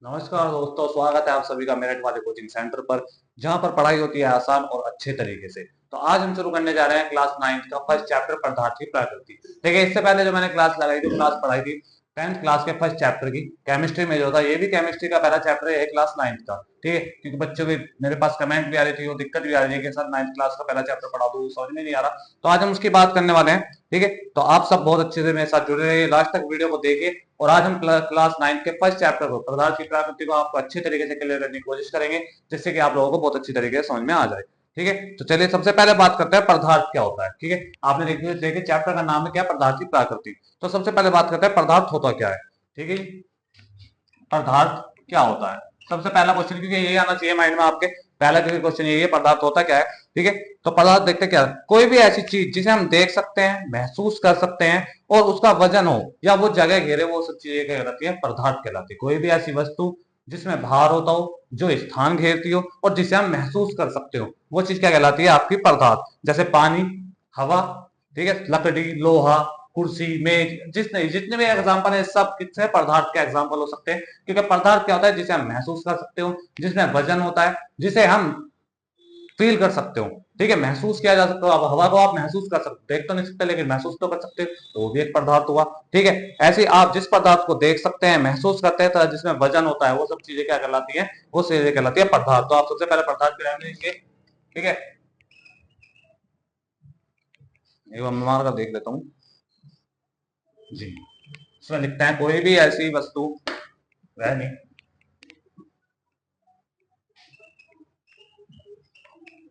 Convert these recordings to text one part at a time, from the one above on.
नमस्कार दोस्तों, स्वागत है आप सभी का मेरठ वाले कोचिंग सेंटर पर, जहां पर पढ़ाई होती है आसान और अच्छे तरीके से। तो आज हम शुरू करने जा रहे हैं क्लास 9th का फर्स्ट चैप्टर पदार्थ की प्रकृति। देखिए, इससे पहले जो मैंने क्लास लगाई थी, क्लास पढ़ाई थी 10th क्लास के फर्स्ट चैप्टर की केमिस्ट्री में जो था, ये भी केमिस्ट्री का पहला चैप्टर है क्लास 9th का। ठीक है, क्योंकि बच्चों की मेरे पास कमेंट भी आ रही थी और दिक्कत भी आ रही है कि सर 9th क्लास का पहला चैप्टर पढ़ा दो, समझ में नहीं आ रहा। तो आज हम उसकी बात करने वाले हैं। ठीक है, तो आप सब बहुत अच्छे से मेरे साथ जुड़े रहिए, लास्ट तक वीडियो को देखिए। और आज हम क्लास 9 के फर्स्ट चैप्टर को पदार्थ की प्रकृति को आपको अच्छे तरीके से क्लियर करने की कोशिश करेंगे, जिससे कि आप लोगों को बहुत अच्छी तरीके से समझ में आ जाए। ठीक है, तो चलिए सबसे पहले बात करते हैं पदार्थ क्या होता है। ठीक है, आपने देखिए चैप्टर का नाम है क्या, पदार्थ की प्रकृति। तो सबसे पहले बात करते हैं पदार्थ होता क्या है। ठीक है, पदार्थ क्या होता है, सबसे पहला क्वेश्चन, क्योंकि ये आना चाहिए माइंड में आपके। पहला क्वेश्चन यही है, पदार्थ होता क्या है। ठीक है, तो पदार्थ देखते क्या है, कोई भी ऐसी चीज जिसे हम देख सकते हैं, महसूस कर सकते हैं और उसका वजन हो या वो जगह घेरे, वो सब चीजें क्या कहलाती है, पदार्थ कहलाती है। कोई भी ऐसी वस्तु जिसमें भार होता हो, जो स्थान घेरती हो और जिसे हम महसूस कर सकते हो, वो चीज क्या कहलाती है, आपकी पदार्थ। जैसे पानी, हवा, ठीक है, लकड़ी, लोहा, कुर्सी, मेज, जितने जितने भी एग्जाम्पल है, सब किससे, पदार्थ के एग्जाम्पल हो सकते हैं। क्योंकि पदार्थ क्या होता है, जिसे हम महसूस कर सकते हो, जिसमें वजन होता है, जिसे हम फील कर सकते हो। ठीक है, महसूस किया जा सकता है। अब हवा को आप महसूस कर सकते हो, देख तो नहीं सकते लेकिन महसूस तो कर सकते हो, तो वो भी एक पदार्थ हुआ। ठीक है, ऐसे आप जिस पदार्थ को देख सकते हैं, महसूस करते हैं, तो जिसमें वजन होता है, वो सब चीजें क्या कहलाती है, वो चीजें कहलाती है पदार्थ। तो आप सबसे पहले पदार्थ के नाम लेंगे। ठीक है, एक बार मैं मार कर देख लेता हूँ जी। इसमें लिखते हैं कोई भी ऐसी वस्तु, वह नहीं,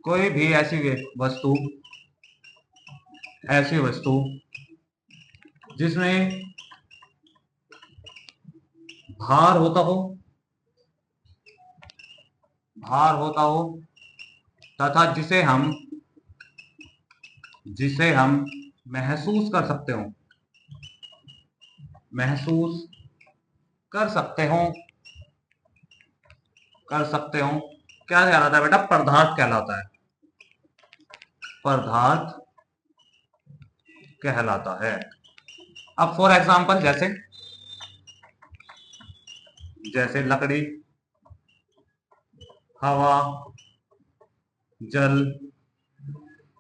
कोई भी वस्तु ऐसी वस्तु जिसमें भार होता हो, भार होता हो तथा जिसे हम महसूस कर सकते हो, महसूस कर सकते हो, क्या कहलाता है बेटा, पदार्थ कहलाता है, पदार्थ कहलाता है। अब फॉर एग्जांपल, जैसे जैसे लकड़ी, हवा, जल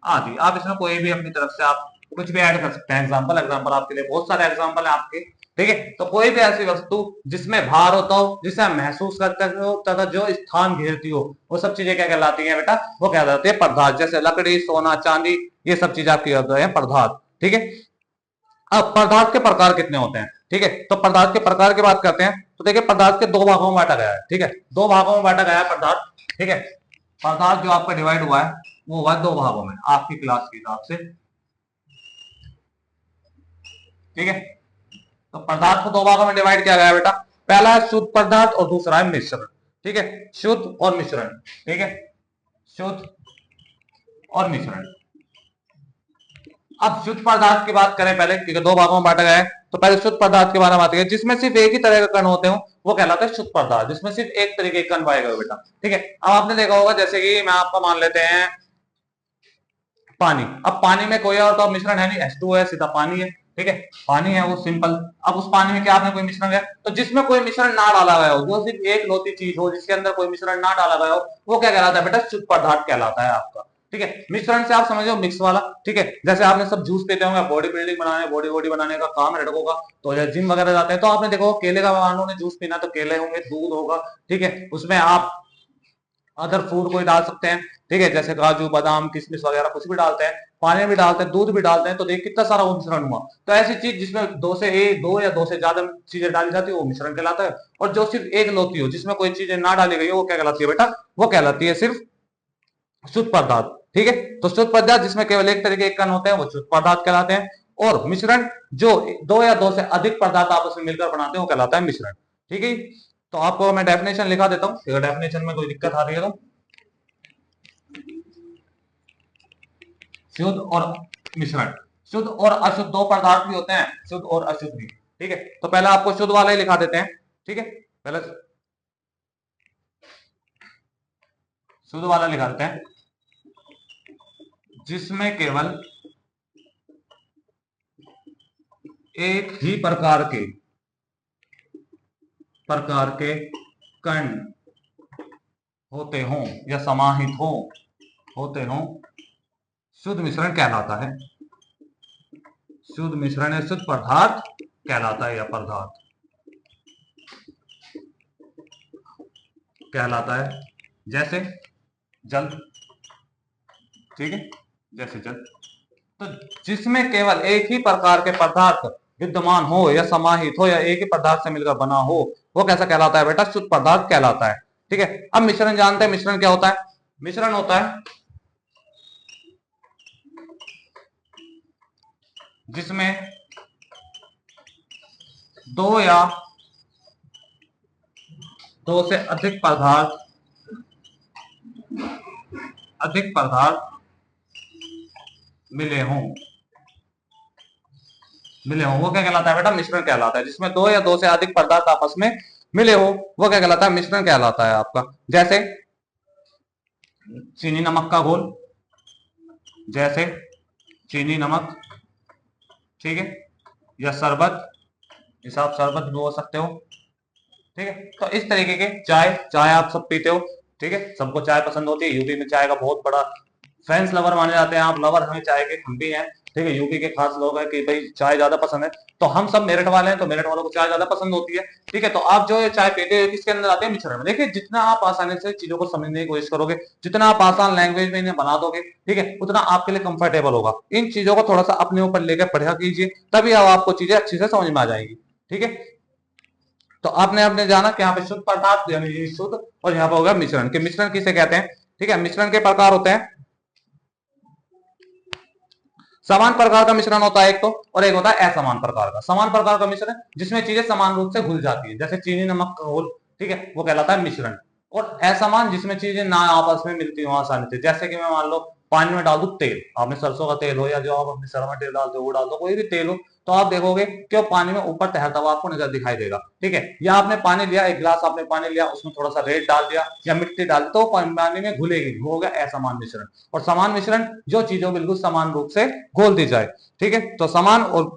आदि। आप इसमें कोई भी अपनी तरफ से आप कुछ भी ऐड कर सकते हैं। एग्जांपल एग्जांपल आपके लिए बहुत सारे एग्जांपल है आपके। ठीक है, तो कोई भी ऐसी वस्तु जिसमें भार होता हो, जिसे हम महसूस करते हो तथा जो स्थान घेरती हो, वो सब चीजें क्या कहलाती हैं बेटा, वो कहलाती है पदार्थ। जैसे लकड़ी, सोना, चांदी, ये सब चीजें आपकी होती है पदार्थ। ठीक है, अब पदार्थ के प्रकार कितने होते हैं। ठीक है, तो पदार्थ के प्रकार की बात करते हैं। तो देखिए, पदार्थ के दो भागों में बांटा गया है। ठीक है, दो भागों में बांटा गया है पदार्थ। ठीक है, पदार्थ जो आपका डिवाइड हुआ है, वो हुआ दो भागों में आपकी क्लास के हिसाब से। ठीक है, तो पदार्थ को दो भागों में डिवाइड किया गया है बेटा। पहला है शुद्ध पदार्थ और दूसरा है मिश्रण। ठीक है, शुद्ध और मिश्रण। ठीक है, शुद्ध और मिश्रण। अब शुद्ध पदार्थ की बात करें पहले, क्योंकि दो भागों में बांटा गया है, तो पहले शुद्ध पदार्थ के बारे में बात करें। जिसमें सिर्फ एक ही तरह के कण होते हो, वो कहलाता है शुद्ध पदार्थ, जिसमें सिर्फ एक तरीके के कण पाए गए बेटा। ठीक है, अब आपने देखा होगा, जैसे कि मैं आपका मान लेते हैं पानी। अब पानी में कोई और तो मिश्रण है नहीं, H2O है, सीधा पानी है। ठीक है, पानी है वो सिंपल। अब उस पानी में क्या आपने कोई मिश्रण है, तो जिसमें कोई मिश्रण ना डाला गया हो, जो सिर्फ एक लौती चीज हो जिसके अंदर कोई मिश्रण ना डाला गया हो, वो क्या कहलाता है बेटा, शुद्ध पदार्थ कहलाता है आपका। ठीक है, मिश्रण से आप समझो मिक्स वाला। ठीक है, जैसे आपने सब जूस पीते होंगे, बॉडी बिल्डिंग बनाने, बॉडी बॉडी बनाने का काम है लड़कों का, तो जिम वगैरह जाते हैं, तो आपने देखो केले का मान लो ने जूस पीना, तो केले होंगे, दूध होगा। ठीक है, उसमें आप अदर फूड कोई डाल सकते हैं। ठीक है, जैसे काजू, बादाम, किशमिश वगैरह कुछ भी डालते हैं, पानी भी डालते हैं, दूध भी डालते हैं, तो देखिए कितना सारा वो मिश्रण हुआ। तो ऐसी चीज जिसमें दो या दो से ज्यादा चीजें डाली जाती है, वो मिश्रण कहलाता है। और जो सिर्फ एक लोती हो, जिसमें कोई चीजें ना डाली गई हो, वो क्या कहलाती है बेटा, वो कहलाती है सिर्फ शुद्ध पदार्थ। ठीक है, तो शुद्ध पदार्थ जिसमें केवल एक तरीके के कण होते हैं, वो शुद्ध पदार्थ कहलाते हैं। और मिश्रण जो दो या दो से अधिक पदार्थ आपस में मिलकर बनाते हैं, वो कहलाता है मिश्रण। ठीक है, तो आपको मैं डेफिनेशन लिखा देता हूँ, अगर डेफिनेशन में कोई दिक्कत आ रही है तो। शुद्ध और मिश्रण, शुद्ध और अशुद्ध दो पदार्थ भी होते हैं, शुद्ध और अशुद्ध भी। ठीक है, तो पहले आपको शुद्ध वाला ही लिखा देते हैं। ठीक है, पहले शुद्ध वाला लिखा देते हैं, जिसमें केवल एक ही प्रकार के कण होते हों या समाहित होते हों, शुद्ध मिश्रण कहलाता है। शुद्ध मिश्रण या शुद्ध पदार्थ कहलाता है, या पदार्थ कहलाता है। जैसे जल, ठीक है, जैसे जल। तो जिसमें केवल एक ही प्रकार के पदार्थ विद्यमान हो या समाहित हो या एक ही पदार्थ से मिलकर बना हो, वो कैसा कहलाता है बेटा? शुद्ध पदार्थ कहलाता है। ठीक है। अब मिश्रण जानते हैं, मिश्रण क्या होता है? मिश्रण होता है जिसमें दो या दो से अधिक पदार्थ मिले हों, वो क्या कहलाता है बेटा? मिश्रण कहलाता है। जिसमें दो या दो से अधिक पदार्थ आपस में मिले हो, वो क्या कहलाता है? मिश्रण कहलाता है आपका। जैसे चीनी नमक का घोल, जैसे चीनी नमक, ठीक है, या शरबत, इसे आप शरबत भी बोल सकते हो। ठीक है। तो इस तरीके के चाय आप सब पीते हो, ठीक है, सबको चाय पसंद होती है। यूपी में चाय का बहुत बड़ा फैंस लवर माने जाते हैं। आप लवर हमें चाय के, हम भी हैं। ठीक है। यूपी के खास लोग हैं कि भाई चाय ज्यादा पसंद है, तो हम सब मेरठ वाले हैं, तो मेरठ वालों को चाय ज्यादा पसंद होती है। ठीक है। तो आप जो चाय पीते हो किसके अंदर आते हैं? मिश्रण में। देखिए, जितना आप आसानी से चीजों को समझने की कोशिश करोगे, जितना आप आसान लैंग्वेज में इन्हें बना दोगे, ठीक है, उतना आपके लिए कंफर्टेबल होगा। इन चीजों को थोड़ा सा अपने ऊपर लेकर पढ़ा कीजिए, तभी अब आपको चीजें अच्छी से समझ में आ जाएगी। ठीक है। तो आपने जाना कि यहाँ पे शुद्ध पदार्थ यानी शुद्ध, और यहाँ पे होगा मिश्रण। के मिश्रण किसे कहते हैं? ठीक है। मिश्रण के प्रकार होते हैं, समान प्रकार का मिश्रण होता है एक तो, और एक होता है असमान प्रकार का। समान प्रकार का मिश्रण जिसमें चीजें समान रूप से घुल जाती है, जैसे चीनी नमक का घोल, ठीक है, वो कहलाता है मिश्रण। और असमान जिसमें चीजें ना आपस में मिलती हो आसानी से, जैसे कि मैं मान लो पानी में डाल दूं तेल, आपने सरसों का तेल हो या जो आप अपने सर में तेल डालते हो वो डाल दो, कोई भी तेल हो, तो आप देखोगे कि वो पानी में ऊपर तैरता हुआ आपको नजर दिखाई देगा। ठीक है। या आपने पानी लिया, एक गिलास आपने पानी लिया, उसमें थोड़ा सा रेत डाल दिया या मिट्टी डाल दी, तो पानी में घुलेगी, वो हो गया असमान मिश्रण। और समान मिश्रण जो चीजों बिल्कुल समान रूप से घोल दी जाए। ठीक है। तो समान और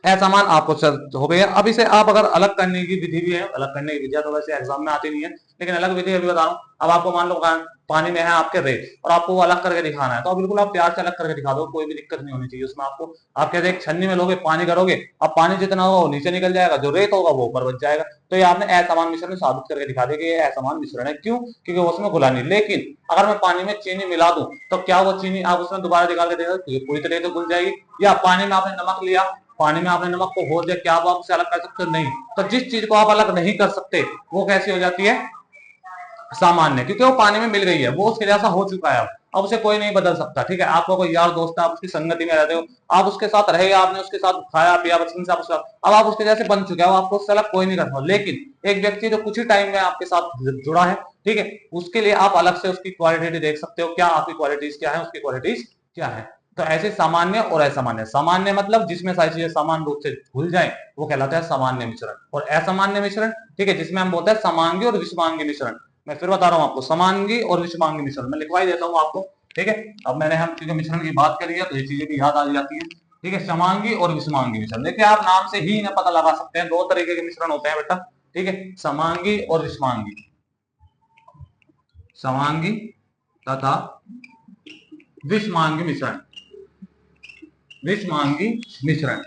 असमान आपको हो गया। अब इसे आप अगर अलग करने की विधि भी है, अलग करने की विधियां तो वैसे एग्जाम में आती नहीं है, लेकिन अलग विधि अभी बता रहा हूँ। अब आपको मान लो पानी में है आपके रेत, और आपको वो अलग करके दिखाना है, तो बिल्कुल आप प्यार से अलग करके दिखा दो, कोई भी दिक्कत नहीं होनी चाहिए उसमें आपको। आप कहते हैं एक छन्नी में लोगे, पानी करोगे, अब पानी जितना होगा वो नीचे निकल जाएगा, जो रेत होगा वो ऊपर बच जाएगा। तो ये आपने असमान मिश्रण साबित करके दिखा दिया कि ये असमान मिश्रण है। क्यों? क्योंकि उसमें घुला नहीं। लेकिन अगर मैं पानी में चीनी मिला दूं, तो क्या वो चीनी आप उसमें दोबारा निकाल के देखोगे पूरी तरह से घुल जाएगी? या पानी में आपने नमक लिया, पानी में आपने नमक को घोल दिया, क्या आप उसे अलग कर सकते हो? नहीं। तो जिस चीज को आप अलग नहीं कर सकते, वो कैसी हो जाती है? सामान्य। क्योंकि वो पानी में मिल गई है, वो उसके जैसा हो चुका है। अब उसे कोई नहीं बदल सकता। ठीक है। आपको कोई यार दोस्त है, आप उसकी संगति में रहते हो, आप उसके साथ रहे, आपने उसके साथ खाया पिया बचपन से, आप उसका, अब आप उसके जैसे बन चुके हो, आपको उससे अलग कोई नहीं कर सकता। लेकिन एक व्यक्ति जो कुछ ही टाइम में आपके साथ जुड़ा है, ठीक है, उसके लिए आप अलग से उसकी क्वालिटी देख सकते हो, क्या आपकी क्वालिटीज क्या है, उसकी क्वालिटीज क्या है। तो ऐसे सामान्य और असामान्य। सामान्य मतलब जिसमें सारी चीजें समान रूप से घुल जाए, वो कहलाता है सामान्य मिश्रण। और असामान्य मिश्रण, ठीक है, जिसमें हम बोलते हैं समांगी और विषमांगी मिश्रण। मैं फिर बता रहा हूं आपको, समांगी और विषमांगी मिश्रण मैं लिखवाई देता हूं आपको। ठीक है। अब मैंने हम चीजें मिश्रण की बात करी है, तो ये चीजें भी याद आ जाती है। ठीक है। समांगी और विषमांगी मिश्रण, देखिए आप नाम से ही इन्हें पता लगा सकते हैं, दो तरीके के मिश्रण होते हैं बेटा। ठीक है। समांगी और विषमांगी, समांगी तथा विषमांगी मिश्रण, विषमांगी मिश्रण।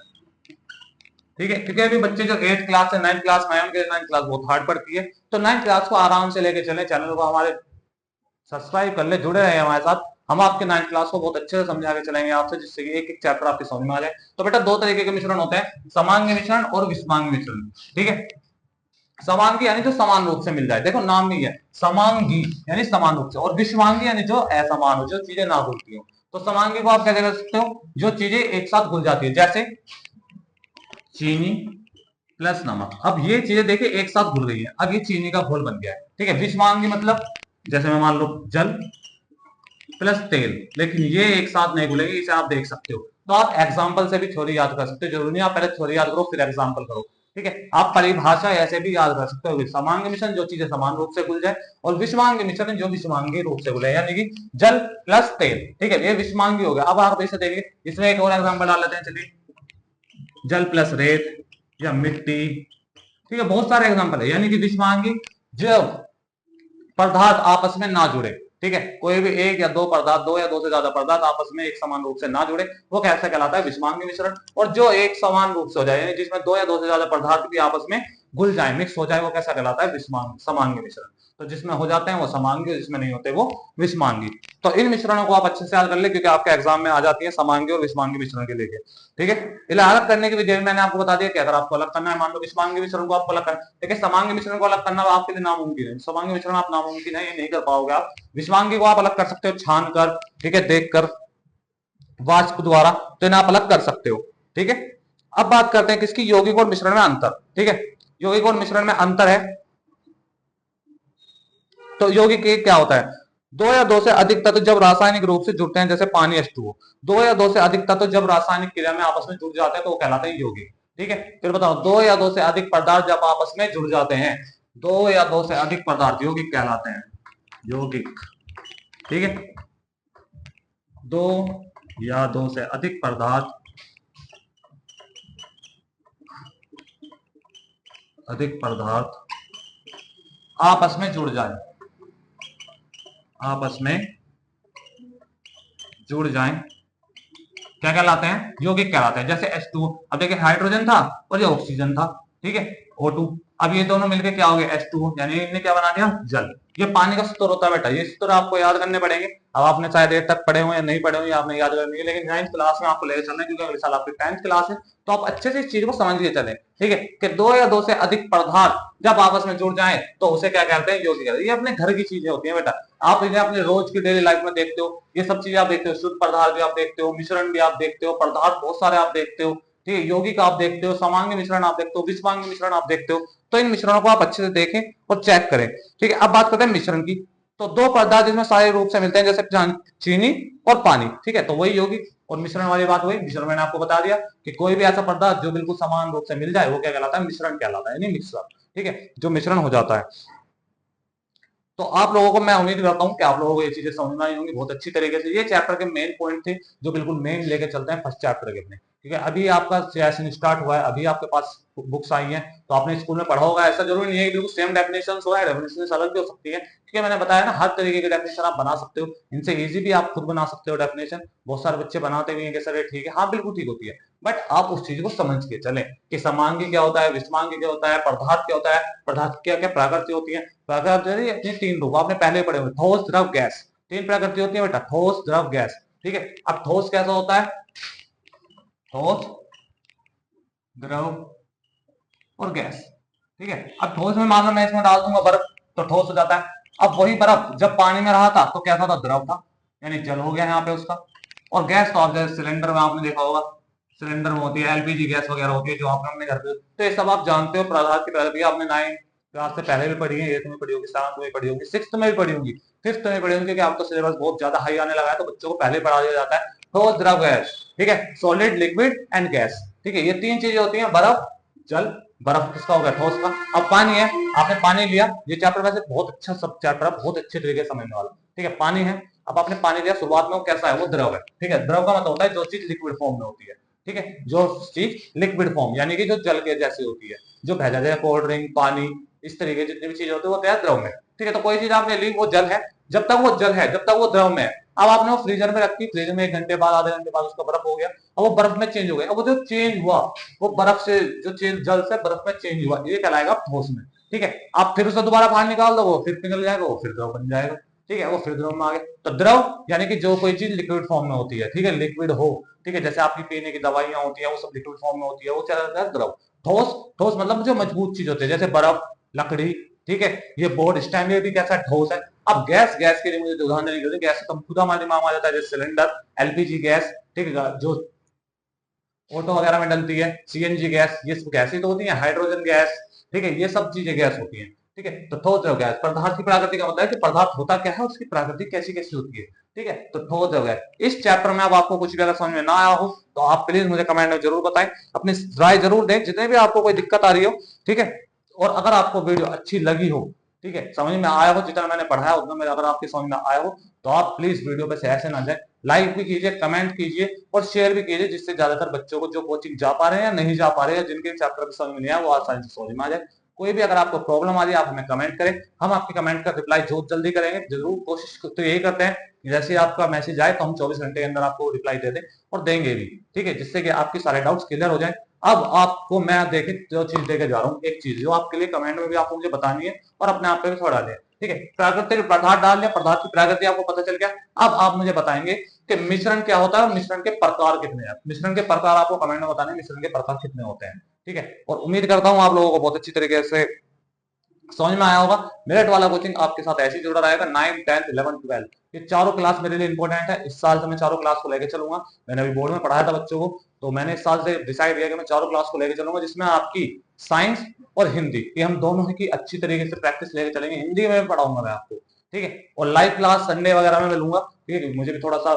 ठीक है। क्योंकि अभी बच्चे जो 8th क्लास से 9th क्लास में आए, उनके 9th क्लास बहुत हार्ड पड़ती है, तो 9th क्लास को आराम से लेके चले, चैनल को हमारे सब्सक्राइब कर ले, जुड़े रहे हमारे साथ। हम आपके 9th क्लास को बहुत अच्छे से समझा के चलेंगे आपसे, जिससे कि एक एक चैप्टर आपके समझ में आ जाए। तो बेटा दो तरीके के मिश्रण होते हैं, समांगी मिश्रण और विषमांगी मिश्रण। ठीक है। समांगी यानी जो समान रूप से मिल जाए, देखो नाम नहीं है, समांगी यानी समान रूप से, और विषमांगी यानी जो असमान हो, जो चीजें ना घुलती हो। तो समांगी को आप कैसे कर सकते हो? जो चीजें एक साथ घुल जाती है, जैसे चीनी प्लस नमक। अब ये चीजें देखिए एक साथ घुल गई है, अब ये चीनी का घोल बन गया है। ठीक है। विषमांगी मतलब जैसे मैं मान लो जल प्लस तेल, लेकिन ये एक साथ नहीं घुलेंगे, इसे आप देख सकते हो। तो आप एग्जाम्पल से भी थ्योरी याद कर सकते हो, जरूरी नहीं आप पहले थ्योरी याद करो फिर एग्जाम्पल करो। ठीक है। आप परिभाषा ऐसे भी याद कर सकते हो, समांगी मिश्रण जो चीजें समान रूप से घुल जाए, और विषमांगी मिश्रण जो विषमांगी रूप से घुले, यानी कि जल प्लस तेल। ठीक है। ये विषमांगी हो गया। अब आप इसे देखिए, इसमें एक और एग्जाम्पल डाल लेते हैं, चलिए, जल प्लस रेत या मिट्टी। ठीक है। बहुत सारे एग्जांपल है, यानी कि विषमांगी जब पदार्थ आपस में ना जुड़े, ठीक है, कोई भी एक या दो पदार्थ, दो या दो से ज्यादा पदार्थ आपस में एक समान रूप से ना जुड़े, वो कैसा कहलाता है, विषमांगी मिश्रण। और जो एक समान रूप से हो जाए, यानी जिसमें दो या दो से ज्यादा पदार्थ भी आपस में घुल जाए, मिक्स हो जाए, वो कैसा कहलाता है, समांगी मिश्रण। तो जिसमें हो जाते हैं वो समांगी, जिसमें नहीं होते वो विषमांगी। तो इन मिश्रणों को आप अच्छे से याद कर ले, क्योंकि आपके एग्जाम में आ जाती है समांगी और विषमांगी मिश्रण के लेके, ठीक है। इन्हें अलग करने की विधि मैंने आपको बता दिया कि अगर आपको अलग करना है, मान लो विषमांगी मिश्रण को आपको अलग करना है, देखिए समांगी मिश्रण को अलग करना आपके लिए नामुमकिन है, समांगी मिश्रण आप नामुमकिन है, ये नहीं कर पाओगे आप। विषमांगी को आप अलग कर सकते हो छान कर, ठीक है, देख कर, वाष्प द्वारा, तो इन्हें आप अलग कर सकते हो, ठीक है। अब बात करते हैं किसकी, यौगिक और मिश्रण में अंतर, ठीक है। यौगिक और मिश्रण में अंतर है, तो यौगिक क्या होता है, दो या दो से अधिक तत्व जब रासायनिक रूप से जुड़ते हैं, जैसे पानी H2O, दो या दो से अधिक तत्व जब रासायनिक क्रिया में आपस में जुड़ जाते हैं तो वो कहलाते हैं यौगिक, ठीक है। फिर बताओ, दो या दो से अधिक पदार्थ जब आपस में जुड़ जाते हैं, दो या दो से अधिक पदार्थ यौगिक कहलाते हैं, यौगिक, ठीक है। दो या दो से अधिक पदार्थ, आपस में जुड़ जाए, आपस में जुड़ जाएं, क्या कहलाते हैं, यौगिक कहलाते हैं। जैसे H2O, अब देखिए हाइड्रोजन था और ये ऑक्सीजन था, ठीक है, O2, अब ये दोनों मिलकर क्या हो गया, H2O, यानी इनने क्या बना दिया, जल। ये पानी का स्तर होता है बेटा, ये स्तर आपको याद करने पड़ेंगे। अब आपने चाहे देर तक पढ़े हो या नहीं पढ़े हो, या आपने याद करनी है, लेकिन 9th क्लास में आपको लेकर चलना है, क्योंकि अगले साल आपकी 10th क्लास है, तो आप अच्छे से इस चीज को समझ के चले, ठीक है, कि दो या दो से अधिक पदार्थ जब आपस में जुड़ जाए तो उसे क्या कहते हैं, यौगिक कहते हैं। ये अपने घर की चीजें होती है बेटा, आप इन्हें अपने रोज की डेली लाइफ में देखते हो, ये सब चीजें आप देखते हो, शुद्ध पदार्थ भी आप देखते हो, मिश्रण भी आप देखते हो, पदार्थ बहुत सारे आप देखते हो, ठीक है, यौगिक आप देखते हो, समांगी मिश्रण आप देखते हो, विषमांगी मिश्रण आप देखते हो। तो इन मिश्रणों को आप अच्छे से देखें और चेक करें, ठीक है। अब बात करते हैं मिश्रण की, तो दो पदार्थ जिसमें सारे रूप से मिलते हैं, जैसे चीनी और पानी, ठीक है, तो वही यौगिक। और मिश्रण वाली बात वही, मिश्रण मैंने आपको बता दिया कि कोई भी ऐसा पदार्थ जो बिल्कुल समान रूप से मिल जाए वो क्या कहलाता है, मिश्रण कहलाता है, यानी मिक्सर, ठीक है, जो मिश्रण हो जाता है। तो आप लोगों को मैं उम्मीद करता हूं कि आप लोगों को ये चीजें समझ में आई होंगी बहुत अच्छी तरीके से। ये चैप्टर के मेन पॉइंट थे जो बिल्कुल मेन लेके चलते हैं फर्स्ट चैप्टर के अपने, ठीक है। अभी आपका सेशन स्टार्ट हुआ है, अभी आपके पास बुक्स आई हैं, तो आपने स्कूल में पढ़ा होगा, ऐसा जरूरी नहीं है कि बिल्कुल सेम डेफिनेशन हो, डेफिनेशन अलग भी हो सकती है, ठीक है। मैंने बताया ना, हर तरीके की डेफिनेशन आप बना सकते हो, इनसे इजी भी आप खुद बना सकते हो डेफिनेशन, बहुत सारे बच्चे बनाते भी हैं कि सर ठीक है, हाँ बिल्कुल ठीक होती है, बट आप उस चीज को समझ के चलें कि समांगी क्या होता है, विषमांगी क्या होता है, पदार्थ क्या होता है, पदार्थ क्या क्या प्रकृति होती है। प्रकृति अपने तीन रूप आपने पहले पढ़े हुए, ठोस, द्रव, गैस, तीन प्रकृति होती है बेटा, ठोस, द्रव, गैस, ठीक है। अब ठोस कैसा होता है, ठोस, द्रव और गैस, ठीक है। अब ठोस में मान लो मैं इसमें डाल दूंगा बर्फ, तो ठोस हो जाता है। अब वही बर्फ जब पानी में रहा था तो कैसा था, द्रव था, यानी जल हो गया यहाँ पे उसका। और गैस तो आप जैसे सिलेंडर में आपने देखा होगा, सिलेंडर में होती है एलपीजी गैस वगैरह होती है जो आपने अपने घर पे, तो ये सब आप जानते हो, पदार्थ की प्रकृति आपने 9 क्लास से पहले भी पढ़ी है, 8th में पढ़ी होगी, 7th में पढ़ी होगी, 6th में भी पढ़ी होगी, 5th में पढ़ी होगी, क्योंकि अब तो सिलेबस बहुत ज्यादा हाई आने लगा है, तो बच्चों को पहले पढ़ा दिया जाता है ठोस, द्रव, गैस, ठीक है, सॉलिड, लिक्विड एंड गैस, ठीक है। ये तीन चीजें होती हैं, बर्फ, जल, बर्फ किसका होगा, ठोस का। अब पानी है, आपने पानी लिया, ये चैप्टर वैसे बहुत अच्छा सब चैप्टर है, बहुत अच्छे तरीके से समझने वाला, ठीक है। पानी है, अब आपने पानी लिया, शुरुआत में वो कैसा है, वो द्रव है, ठीक है। द्रव का मतलब होता है जो चीज लिक्विड फॉर्म में होती है, ठीक है, जो चीज लिक्विड फॉर्म यानी कि जो जल के जैसी होती है, जो बह जाए, कोल्ड ड्रिंक, पानी, इस तरीके जितनी भी चीजें होती है वो होता है द्रव में, ठीक है। तो कोई चीज आपने ली, वो जल है, जब तक वो जल है, जब तक वो द्रव में है, अब आपने वो फ्रीजर में रखी, फ्रीजर में 1 घंटे बाद, आधे घंटे बाद उसका बर्फ हो गया, अब वो बर्फ में चेंज हो गया, अब वो जो चेंज हुआ, वो बर्फ से जो चेंज, जल से बर्फ में चेंज हुआ, ये कहलाएगा ठोस में, ठीक है। आप फिर उसे दोबारा बाहर निकाल दो, वो फिर पिघल जाएगा, वो फिर द्रव बन जाएगा, ठीक है, वो फिर द्रव में आ गया। तो द्रव यानी कि जो कोई चीज लिक्विड फॉर्म में होती है, ठीक है, लिक्विड हो, ठीक है, जैसे आपकी पीने की दवाइयां होती है वो सब लिक्विड फॉर्म में होती है, वो चला जाता है द्रव। ठोस, ठोस मतलब जो मजबूत चीज होती है, जैसे बर्फ, लकड़ी, ठीक है, ये बोर्ड स्टैंड भी कैसा ठोस है। अब गैस, गैस के लिए मुझे उदाहरण देने की, गैस तो खुद हमारे दिमाग में आ जाता है, जैसे सिलेंडर, एलपीजी गैस, ठीक है, जो ऑटो वगैरह में डलती है, सीएनजी गैस, ये सब गैस ही तो होती है, हाइड्रोजन गैस, ठीक है, ये सब चीजें गैस होती हैं, ठीक है। तो ठोस, द्रव, गैस। पदार्थ की प्रकृति का मतलब है कि पदार्थ होता क्या है, उसकी प्रकृति कैसी कैसी होती है, ठीक है। तो ठोस, द्रव, गैस। इस चैप्टर में अब आपको कुछ भी अगर समझ में ना आया हो तो आप प्लीज मुझे कमेंट में जरूर बताएं, अपनी राय जरूर दें, जितने भी आपको कोई दिक्कत आ रही हो, ठीक है। और अगर आपको वीडियो अच्छी लगी हो, ठीक है, समझ में आया हो, जितना मैंने पढ़ाया उतना मेरा अगर आपके समझ में आया हो, तो आप प्लीज वीडियो पे से ऐसे ना जाए, लाइक भी कीजिए, कमेंट कीजिए और शेयर भी कीजिए, जिससे ज्यादातर बच्चों को जो कोचिंग जा पा रहे हैं या नहीं जा पा रहे हैं, जिनके चैप्टर समझ में नहीं आया वो आसानी से समझ में आ जाए। कोई भी अगर आपको प्रॉब्लम आ रही है आप हमें कमेंट करें, हम आपके कमेंट का रिप्लाई जो जल्दी करेंगे। जरूर कोशिश तो यही करते हैं कि जैसे ही आपका मैसेज आए तो हम 24 घंटे के अंदर आपको रिप्लाई दे दें और देंगे भी, ठीक है, जिससे कि आपके सारे डाउट्स क्लियर हो जाए। अब आपको मैं देखे जो चीज देके जा रहा हूँ, एक चीज जो आपके लिए कमेंट में भी आपको मुझे बतानी है और अपने आप पे भी थोड़ा डालें, ठीक है। प्राकृतिक पदार्थ डाल दिया, पदार्थ की प्रकृति आपको पता चल गया। अब आप मुझे बताएंगे कि मिश्रण क्या होता है, मिश्रण के प्रकार कितने हैं। मिश्रण के प्रकार आपको कमेंट में बताने, मिश्रण के प्रकार कितने होते हैं, ठीक है। और उम्मीद करता हूँ आप लोगों को बहुत अच्छी तरीके से समझ में आया होगा। मेरिट वाला कोचिंग आपके साथ ऐसे ही जुड़ा रहेगा। 9th 10th 11th 12th ये चारों क्लास मेरे लिए इंपॉर्टेंट है। इस साल से मैं चारों क्लास को लेकर चलूंगा। मैंने अभी बोर्ड में पढ़ाया था बच्चों को, तो मैंने इस साल से डिसाइड किया कि मैं चारों क्लास को लेकर चलूंगा, जिसमें आपकी साइंस और हिंदी ये हम दोनों की अच्छी तरीके से प्रैक्टिस लेकर चलेंगे। हिंदी में पढ़ाऊंगा मैं आपको, ठीक है। और लाइव क्लास संडे वगैरह में मैं लूंगा, ठीक है। मुझे भी थोड़ा सा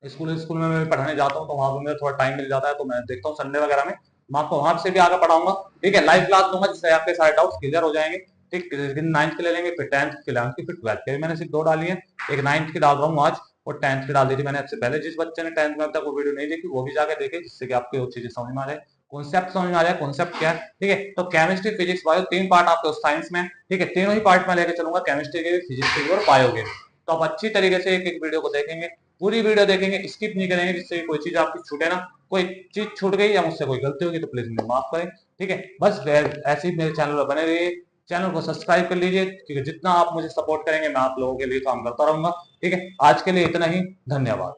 स्कूल स्कूल में मैं पढ़ाने जाता हूँ तो वहां पर मेरा थोड़ा टाइम मिल जाता है, तो मैं देखता हूँ संडे वगैरह में मैं आपको वहां से भी आगे पढ़ाऊंगा, ठीक है। लाइव क्लास दूंगा जिससे आपके सारे डाउट्स क्लियर हो जाएंगे, ठीक। लेकिन 9th के ले लेंगे, फिर 10th के, 11th की, फिर 12th के। मैंने सिर्फ 2 डाली है, एक 9th की डाल रहा हूँ आज और 10th की डाल दी थी मैंने आपसे पहले। जिस बच्चे ने 10th में अब तक वो वीडियो नहीं देखी वो भी जाके देखे, जिससे कि आपको वो चीजें समझ में आ जाए, कॉन्सेप्ट समझ में आ जाए, कॉन्सेप्ट क्या है, ठीक है। तो केमिस्ट्री फिजिक्स बायो 3 पार्ट आपके साइंस में, ठीक है। तीनों ही पार्ट में लेकर चलूंगा, केमिस्ट्री के भी, फिजिक्स के भी और बायो के भी। तो आप अच्छी तरीके से एक एक वीडियो को देखेंगे, पूरी वीडियो देखेंगे, स्किप नहीं करेंगे, जिससे कोई चीज आपकी छूटे ना। कोई चीज छूट गई या मुझसे कोई गलती होगी तो प्लीज मुझे माफ करें, ठीक है। बस ऐसे ही मेरे चैनल पर बने रहिए, चैनल को सब्सक्राइब कर लीजिए, क्योंकि जितना आप मुझे सपोर्ट करेंगे मैं आप लोगों के लिए काम करता रहूंगा, ठीक है। आज के लिए इतना ही, धन्यवाद।